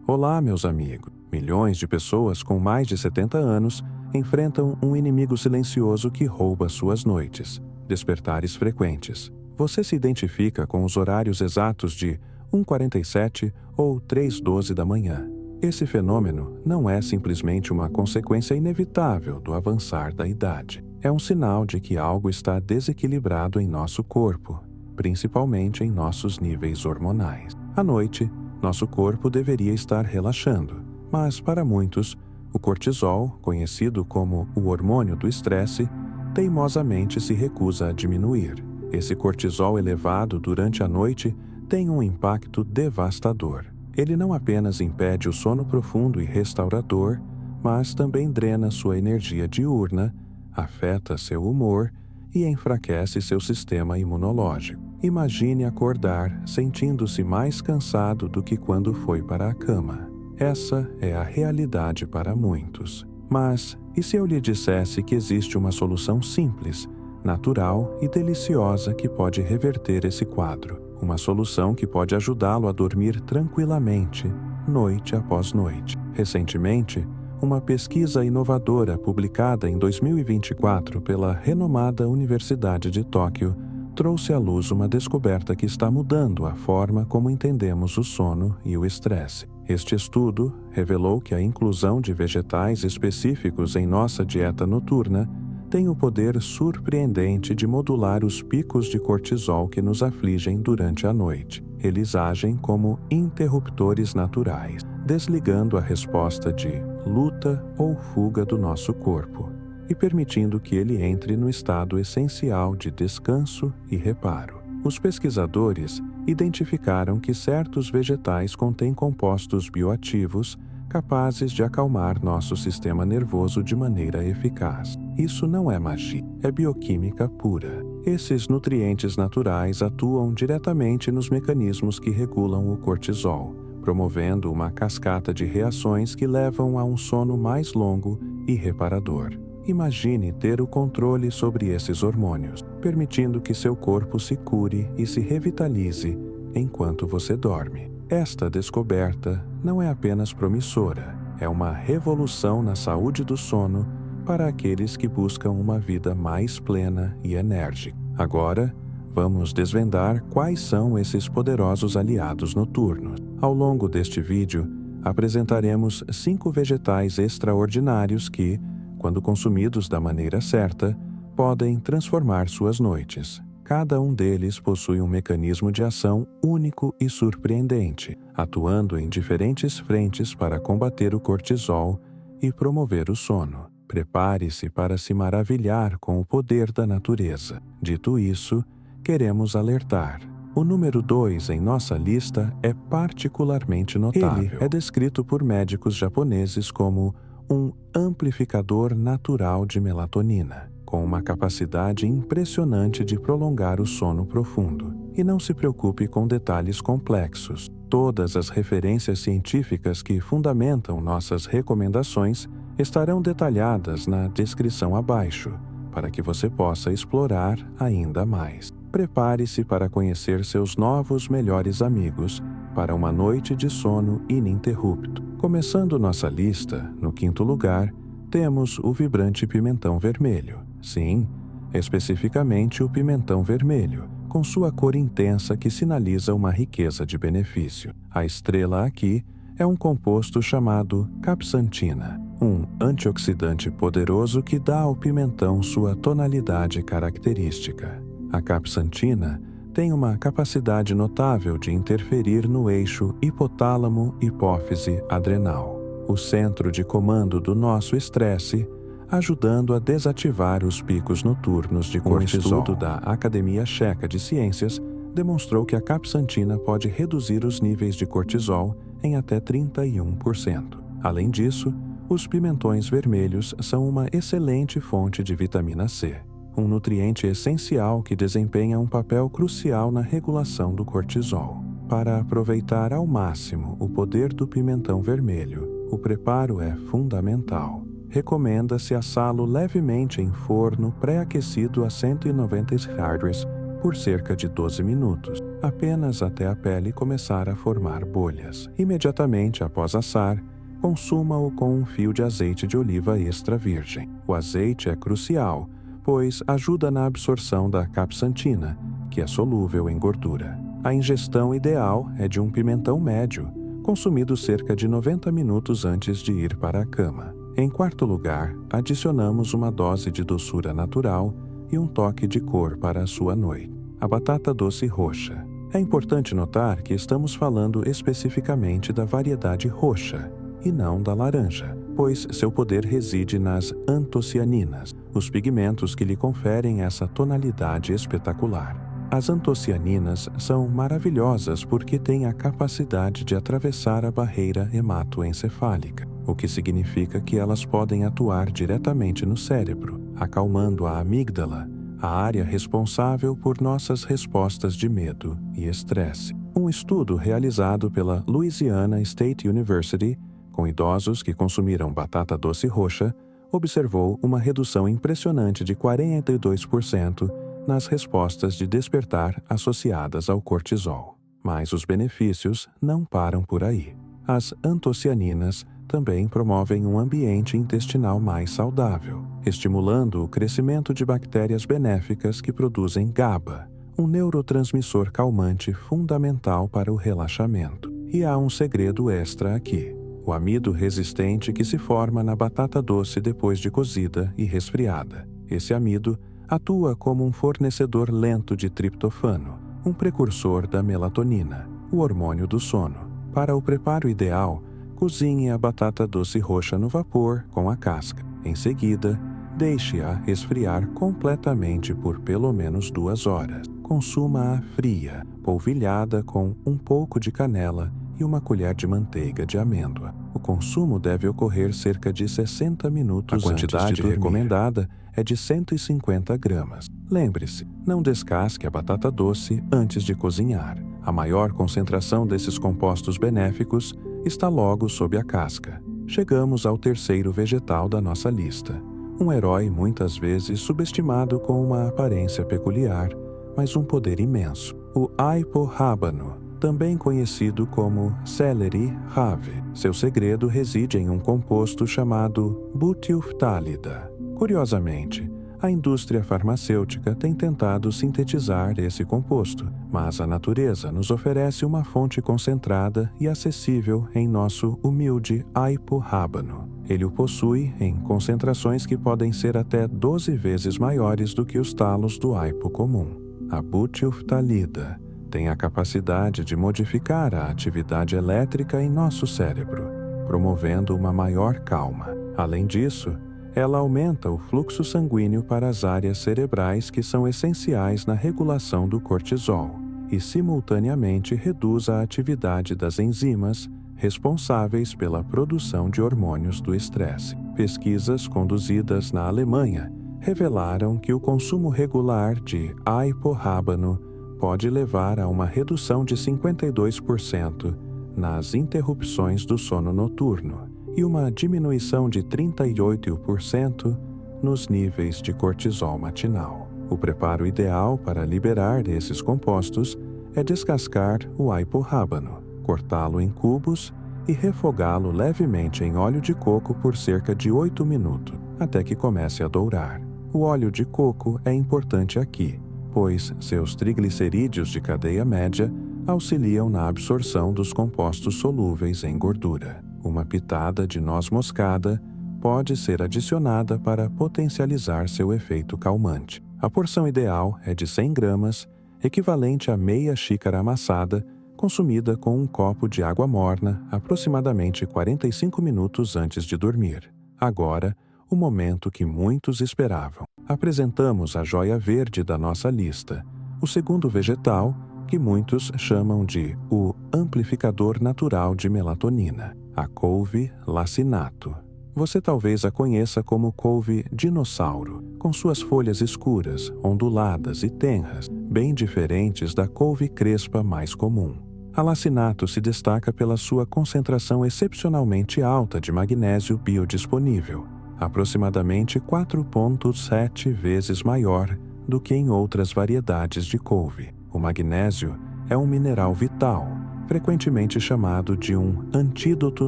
Olá, meus amigos. Milhões de pessoas com mais de 70 anos enfrentam um inimigo silencioso que rouba suas noites. Despertares frequentes. Você se identifica com os horários exatos de 1h47 ou 3h12 da manhã. Esse fenômeno não é simplesmente uma consequência inevitável do avançar da idade. É um sinal de que algo está desequilibrado em nosso corpo, principalmente em nossos níveis hormonais. À noite, nosso corpo deveria estar relaxando, mas para muitos, o cortisol, conhecido como o hormônio do estresse, teimosamente se recusa a diminuir. Esse cortisol elevado durante a noite tem um impacto devastador. Ele não apenas impede o sono profundo e restaurador, mas também drena sua energia diurna, afeta seu humor e enfraquece seu sistema imunológico. Imagine acordar sentindo-se mais cansado do que quando foi para a cama. Essa é a realidade para muitos. Mas, e se eu lhe dissesse que existe uma solução simples, natural e deliciosa que pode reverter esse quadro? Uma solução que pode ajudá-lo a dormir tranquilamente, noite após noite. Recentemente, uma pesquisa inovadora publicada em 2024 pela renomada Universidade de Tóquio trouxe à luz uma descoberta que está mudando a forma como entendemos o sono e o estresse. Este estudo revelou que a inclusão de vegetais específicos em nossa dieta noturna tem o poder surpreendente de modular os picos de cortisol que nos afligem durante a noite. Eles agem como interruptores naturais, desligando a resposta de luta ou fuga do nosso corpo e permitindo que ele entre no estado essencial de descanso e reparo. Os pesquisadores identificaram que certos vegetais contêm compostos bioativos capazes de acalmar nosso sistema nervoso de maneira eficaz. Isso não é magia, é bioquímica pura. Esses nutrientes naturais atuam diretamente nos mecanismos que regulam o cortisol, promovendo uma cascata de reações que levam a um sono mais longo e reparador. Imagine ter o controle sobre esses hormônios, permitindo que seu corpo se cure e se revitalize enquanto você dorme. Esta descoberta não é apenas promissora, é uma revolução na saúde do sono para aqueles que buscam uma vida mais plena e enérgica. Agora, vamos desvendar quais são esses poderosos aliados noturnos. Ao longo deste vídeo, apresentaremos 5 vegetais extraordinários que, quando consumidos da maneira certa, podem transformar suas noites. Cada um deles possui um mecanismo de ação único e surpreendente, atuando em diferentes frentes para combater o cortisol e promover o sono. Prepare-se para se maravilhar com o poder da natureza. Dito isso, queremos alertar. O número 2 em nossa lista é particularmente notável. Ele é descrito por médicos japoneses como um amplificador natural de melatonina, com uma capacidade impressionante de prolongar o sono profundo. E não se preocupe com detalhes complexos. Todas as referências científicas que fundamentam nossas recomendações estarão detalhadas na descrição abaixo, para que você possa explorar ainda mais. Prepare-se para conhecer seus novos melhores amigos para uma noite de sono ininterrupto. Começando nossa lista, no 5º lugar, temos o vibrante pimentão vermelho. Sim, especificamente o pimentão vermelho, com sua cor intensa que sinaliza uma riqueza de benefício. A estrela aqui é um composto chamado capsantina, um antioxidante poderoso que dá ao pimentão sua tonalidade característica. A capsantina tem uma capacidade notável de interferir no eixo hipotálamo-hipófise-adrenal, o centro de comando do nosso estresse, ajudando a desativar os picos noturnos de cortisol. Um estudo da Academia Checa de Ciências demonstrou que a capsantina pode reduzir os níveis de cortisol em até 31%. Além disso, os pimentões vermelhos são uma excelente fonte de vitamina C, um nutriente essencial que desempenha um papel crucial na regulação do cortisol. Para aproveitar ao máximo o poder do pimentão vermelho, o preparo é fundamental. Recomenda-se assá-lo levemente em forno pré-aquecido a 190 Hz por cerca de 12 minutos. apenas até a pele começar a formar bolhas. Imediatamente após assar, consuma-o com um fio de azeite de oliva extra virgem. O azeite é crucial, pois ajuda na absorção da capsantina, que é solúvel em gordura. A ingestão ideal é de um pimentão médio, consumido cerca de 90 minutos antes de ir para a cama. Em quarto lugar, adicionamos uma dose de doçura natural e um toque de cor para a sua noite. A batata doce roxa. É importante notar que estamos falando especificamente da variedade roxa e não da laranja, pois seu poder reside nas antocianinas, os pigmentos que lhe conferem essa tonalidade espetacular. As antocianinas são maravilhosas porque têm a capacidade de atravessar a barreira hematoencefálica, o que significa que elas podem atuar diretamente no cérebro, acalmando a amígdala, a área responsável por nossas respostas de medo e estresse. Um estudo realizado pela Louisiana State University, com idosos que consumiram batata doce roxa, observou uma redução impressionante de 42% nas respostas de despertar associadas ao cortisol. Mas os benefícios não param por aí. As antocianinas também promovem um ambiente intestinal mais saudável, estimulando o crescimento de bactérias benéficas que produzem GABA, um neurotransmissor calmante fundamental para o relaxamento. E há um segredo extra aqui: o amido resistente que se forma na batata doce depois de cozida e resfriada. Esse amido atua como um fornecedor lento de triptofano, um precursor da melatonina, o hormônio do sono. Para o preparo ideal, cozinhe a batata doce roxa no vapor com a casca. Em seguida, deixe-a esfriar completamente por pelo menos 2 horas. Consuma-a fria, polvilhada com um pouco de canela e uma colher de manteiga de amêndoa. O consumo deve ocorrer cerca de 60 minutos. A quantidade recomendada é de 150 gramas. Lembre-se, não descasque a batata doce antes de cozinhar. A maior concentração desses compostos benéficos está logo sob a casca. Chegamos ao terceiro vegetal da nossa lista. Um herói muitas vezes subestimado com uma aparência peculiar, mas um poder imenso. O aipo rábano, também conhecido como celery rave. Seu segredo reside em um composto chamado butilftálida. Curiosamente, a indústria farmacêutica tem tentado sintetizar esse composto, mas a natureza nos oferece uma fonte concentrada e acessível em nosso humilde aipo rábano. Ele o possui em concentrações que podem ser até 12 vezes maiores do que os talos do aipo comum. A butilftalida tem a capacidade de modificar a atividade elétrica em nosso cérebro, promovendo uma maior calma. Além disso, ela aumenta o fluxo sanguíneo para as áreas cerebrais que são essenciais na regulação do cortisol e, simultaneamente, reduz a atividade das enzimas responsáveis pela produção de hormônios do estresse. Pesquisas conduzidas na Alemanha revelaram que o consumo regular de aipo rábano pode levar a uma redução de 52% nas interrupções do sono noturno e uma diminuição de 38% nos níveis de cortisol matinal. O preparo ideal para liberar esses compostos é descascar o aipo rábano, cortá-lo em cubos e refogá-lo levemente em óleo de coco por cerca de 8 minutos, até que comece a dourar. O óleo de coco é importante aqui, pois seus triglicerídeos de cadeia média auxiliam na absorção dos compostos solúveis em gordura. Uma pitada de noz moscada pode ser adicionada para potencializar seu efeito calmante. A porção ideal é de 100 gramas, equivalente a meia xícara amassada, consumida com um copo de água morna aproximadamente 45 minutos antes de dormir. Agora, o momento que muitos esperavam. Apresentamos a joia verde da nossa lista, o segundo vegetal, que muitos chamam de o amplificador natural de melatonina, a couve lacinato. Você talvez a conheça como couve dinossauro, com suas folhas escuras, onduladas e tenras, bem diferentes da couve crespa mais comum. A lacinato se destaca pela sua concentração excepcionalmente alta de magnésio biodisponível, aproximadamente 4,7 vezes maior do que em outras variedades de couve. O magnésio é um mineral vital, frequentemente chamado de um antídoto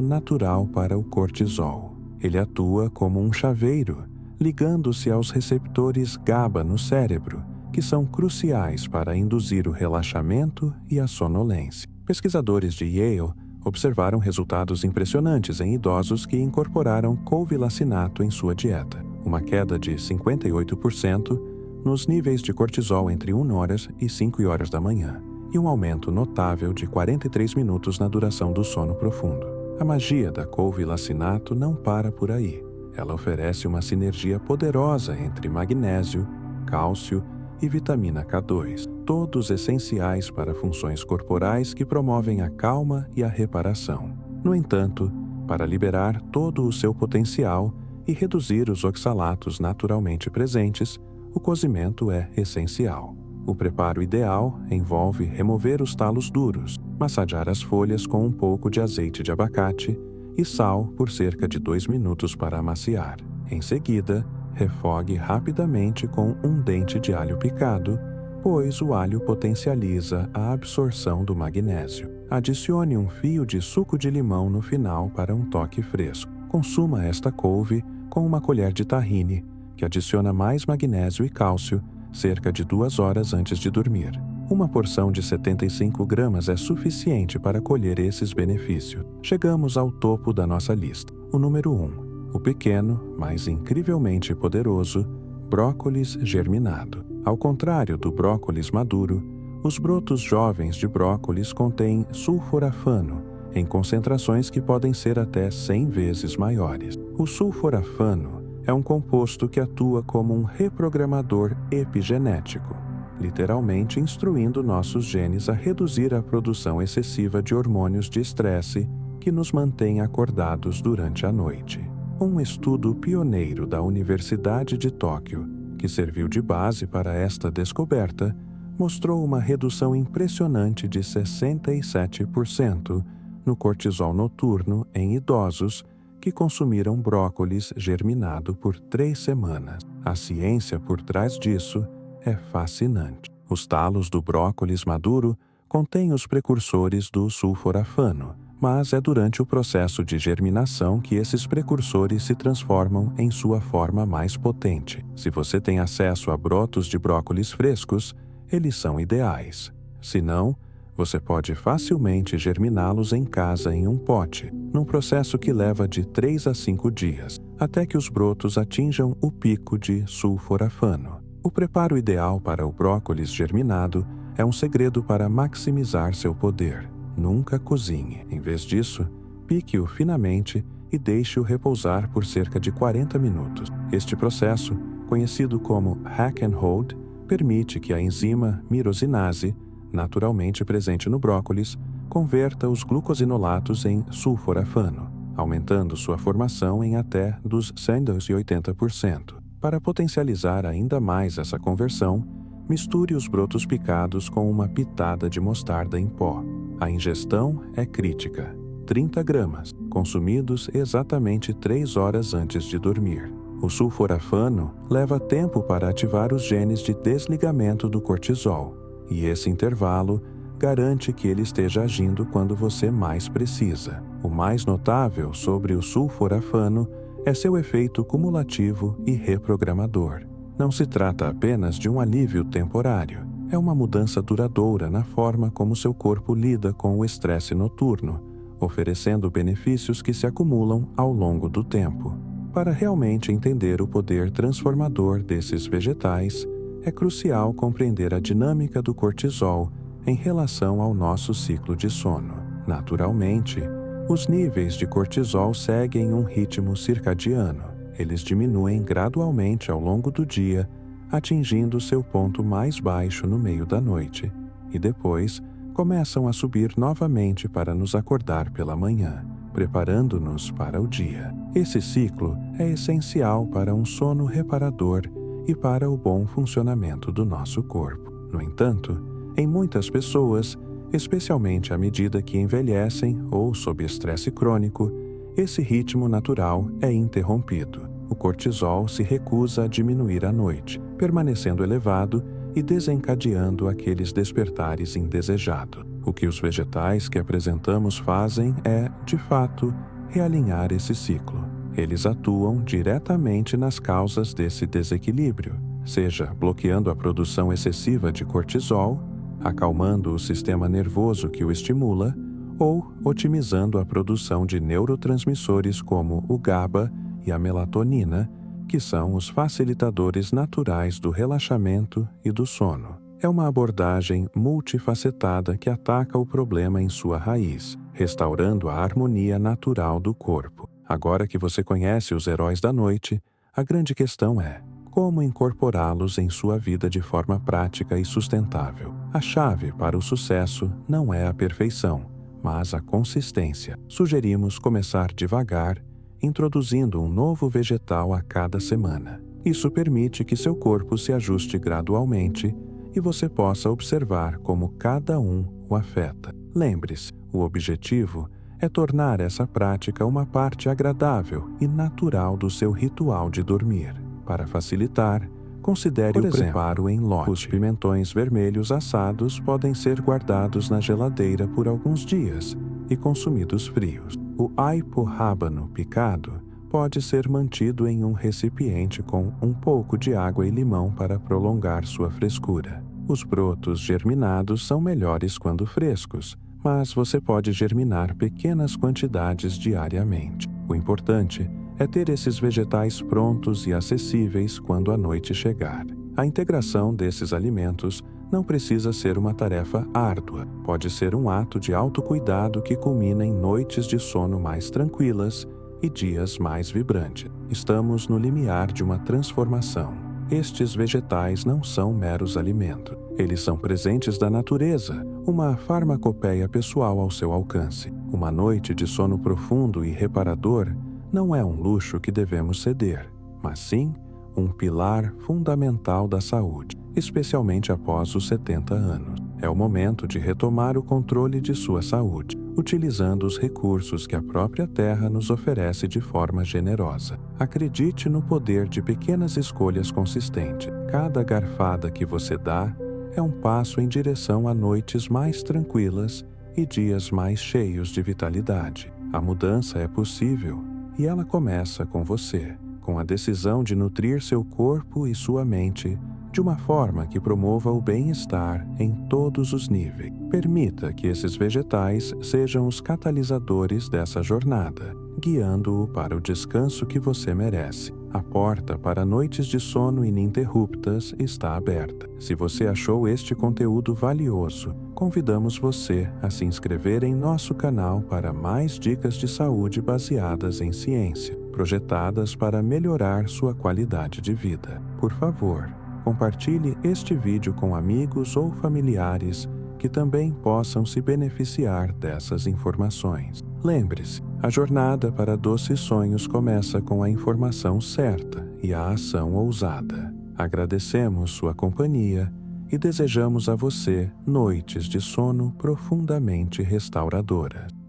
natural para o cortisol. Ele atua como um chaveiro, ligando-se aos receptores GABA no cérebro, que são cruciais para induzir o relaxamento e a sonolência. Pesquisadores de Yale observaram resultados impressionantes em idosos que incorporaram couvilacinato em sua dieta, uma queda de 58% nos níveis de cortisol entre 1 hora e 5 horas da manhã, e um aumento notável de 43 minutos na duração do sono profundo. A magia da couvilacinato não para por aí. Ela oferece uma sinergia poderosa entre magnésio, cálcio e vitamina K2, todos essenciais para funções corporais que promovem a calma e a reparação. No entanto, para liberar todo o seu potencial e reduzir os oxalatos naturalmente presentes, o cozimento é essencial. O preparo ideal envolve remover os talos duros, massagear as folhas com um pouco de azeite de abacate e sal por cerca de 2 minutos para amaciar. Em seguida, refogue rapidamente com um dente de alho picado, pois o alho potencializa a absorção do magnésio. Adicione um fio de suco de limão no final para um toque fresco. Consuma esta couve com uma colher de tahine, que adiciona mais magnésio e cálcio, cerca de 2 horas antes de dormir. Uma porção de 75 gramas é suficiente para colher esses benefícios. Chegamos ao topo da nossa lista. O número 1. O pequeno, mas incrivelmente poderoso, brócolis germinado. Ao contrário do brócolis maduro, os brotos jovens de brócolis contêm sulforafano, em concentrações que podem ser até 100 vezes maiores. O sulforafano é um composto que atua como um reprogramador epigenético, literalmente instruindo nossos genes a reduzir a produção excessiva de hormônios de estresse que nos mantém acordados durante a noite. Um estudo pioneiro da Universidade de Tóquio, que serviu de base para esta descoberta, mostrou uma redução impressionante de 67% no cortisol noturno em idosos que consumiram brócolis germinado por 3 semanas. A ciência por trás disso é fascinante. Os talos do brócolis maduro contêm os precursores do sulforafano, mas é durante o processo de germinação que esses precursores se transformam em sua forma mais potente. Se você tem acesso a brotos de brócolis frescos, eles são ideais. Se não, você pode facilmente germiná-los em casa em um pote, num processo que leva de 3 a 5 dias, até que os brotos atinjam o pico de sulforafano. O preparo ideal para o brócolis germinado é um segredo para maximizar seu poder. Nunca cozinhe. Em vez disso, pique-o finamente e deixe-o repousar por cerca de 40 minutos. Este processo, conhecido como hack and hold, permite que a enzima mirosinase, naturalmente presente no brócolis, converta os glucosinolatos em sulforafano, aumentando sua formação em até dos 180%. Para potencializar ainda mais essa conversão, misture os brotos picados com uma pitada de mostarda em pó. A ingestão é crítica. 30 gramas, consumidos exatamente 3 horas antes de dormir. O sulforafano leva tempo para ativar os genes de desligamento do cortisol, e esse intervalo garante que ele esteja agindo quando você mais precisa. O mais notável sobre o sulforafano é seu efeito cumulativo e reprogramador. Não se trata apenas de um alívio temporário, é uma mudança duradoura na forma como seu corpo lida com o estresse noturno, oferecendo benefícios que se acumulam ao longo do tempo. Para realmente entender o poder transformador desses vegetais, é crucial compreender a dinâmica do cortisol em relação ao nosso ciclo de sono. Naturalmente, os níveis de cortisol seguem um ritmo circadiano. Eles diminuem gradualmente ao longo do dia, atingindo seu ponto mais baixo no meio da noite, e depois começam a subir novamente para nos acordar pela manhã, preparando-nos para o dia. Esse ciclo é essencial para um sono reparador e para o bom funcionamento do nosso corpo. No entanto, em muitas pessoas, especialmente à medida que envelhecem ou sob estresse crônico, esse ritmo natural é interrompido. O cortisol se recusa a diminuir à noite, permanecendo elevado e desencadeando aqueles despertares indesejados. O que os vegetais que apresentamos fazem é, de fato, realinhar esse ciclo. Eles atuam diretamente nas causas desse desequilíbrio, seja bloqueando a produção excessiva de cortisol, acalmando o sistema nervoso que o estimula, ou otimizando a produção de neurotransmissores como o GABA e a melatonina, que são os facilitadores naturais do relaxamento e do sono. É uma abordagem multifacetada que ataca o problema em sua raiz, restaurando a harmonia natural do corpo. Agora que você conhece os heróis da noite, a grande questão é: como incorporá-los em sua vida de forma prática e sustentável? A chave para o sucesso não é a perfeição, mas a consistência. Sugerimos começar devagar, introduzindo um novo vegetal a cada semana. Isso permite que seu corpo se ajuste gradualmente e você possa observar como cada um o afeta. Lembre-se, o objetivo é tornar essa prática uma parte agradável e natural do seu ritual de dormir. Para facilitar, considere o preparo em lote. Os pimentões vermelhos assados podem ser guardados na geladeira por alguns dias e consumidos frios. O aipo rábano picado pode ser mantido em um recipiente com um pouco de água e limão para prolongar sua frescura. Os brotos germinados são melhores quando frescos, mas você pode germinar pequenas quantidades diariamente. O importante é ter esses vegetais prontos e acessíveis quando a noite chegar. A integração desses alimentos não precisa ser uma tarefa árdua. Pode ser um ato de autocuidado que culmina em noites de sono mais tranquilas e dias mais vibrantes. Estamos no limiar de uma transformação. Estes vegetais não são meros alimentos. Eles são presentes da natureza, uma farmacopeia pessoal ao seu alcance. Uma noite de sono profundo e reparador não é um luxo que devemos ceder, mas sim um pilar fundamental da saúde, especialmente após os 70 anos. É o momento de retomar o controle de sua saúde, utilizando os recursos que a própria Terra nos oferece de forma generosa. Acredite no poder de pequenas escolhas consistentes. Cada garfada que você dá é um passo em direção a noites mais tranquilas e dias mais cheios de vitalidade. A mudança é possível e ela começa com você, com a decisão de nutrir seu corpo e sua mente de uma forma que promova o bem-estar em todos os níveis. Permita que esses vegetais sejam os catalisadores dessa jornada, guiando-o para o descanso que você merece. A porta para noites de sono ininterruptas está aberta. Se você achou este conteúdo valioso, convidamos você a se inscrever em nosso canal para mais dicas de saúde baseadas em ciência, projetadas para melhorar sua qualidade de vida. Por favor, compartilhe este vídeo com amigos ou familiares que também possam se beneficiar dessas informações. Lembre-se, a jornada para doces sonhos começa com a informação certa e a ação ousada. Agradecemos sua companhia e desejamos a você noites de sono profundamente restauradoras.